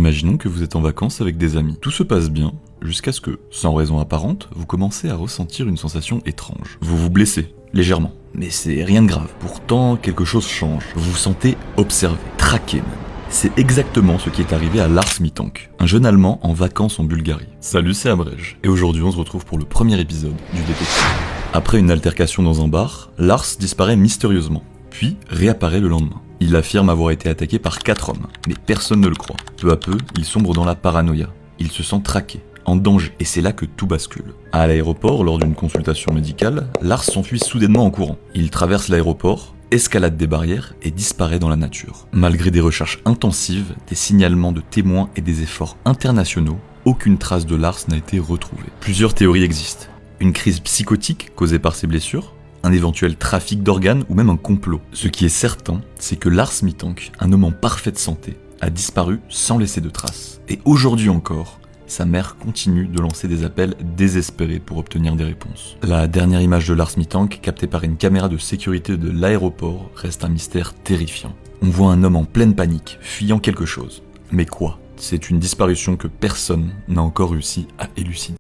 Imaginons que vous êtes en vacances avec des amis. Tout se passe bien, jusqu'à ce que, sans raison apparente, vous commencez à ressentir une sensation étrange. Vous vous blessez, légèrement. Mais c'est rien de grave. Pourtant, quelque chose change. Vous vous sentez observé, traqué même. C'est exactement ce qui est arrivé à Lars Mittank, un jeune Allemand en vacances en Bulgarie. Salut, c'est Abrej, et aujourd'hui on se retrouve pour le premier épisode du détective. Après une altercation dans un bar, Lars disparaît mystérieusement, puis réapparaît le lendemain. Il affirme avoir été attaqué par 4 hommes, mais personne ne le croit. Peu à peu, il sombre dans la paranoïa. Il se sent traqué, en danger, et c'est là que tout bascule. À l'aéroport, lors d'une consultation médicale, Lars s'enfuit soudainement en courant. Il traverse l'aéroport, escalade des barrières et disparaît dans la nature. Malgré des recherches intensives, des signalements de témoins et des efforts internationaux, aucune trace de Lars n'a été retrouvée. Plusieurs théories existent. Une crise psychotique causée par ses blessures, un éventuel trafic d'organes ou même un complot. Ce qui est certain, c'est que Lars Mittank, un homme en parfaite santé, a disparu sans laisser de traces. Et aujourd'hui encore, sa mère continue de lancer des appels désespérés pour obtenir des réponses. La dernière image de Lars Mittank, captée par une caméra de sécurité de l'aéroport, reste un mystère terrifiant. On voit un homme en pleine panique, fuyant quelque chose. Mais quoi ? C'est une disparition que personne n'a encore réussi à élucider.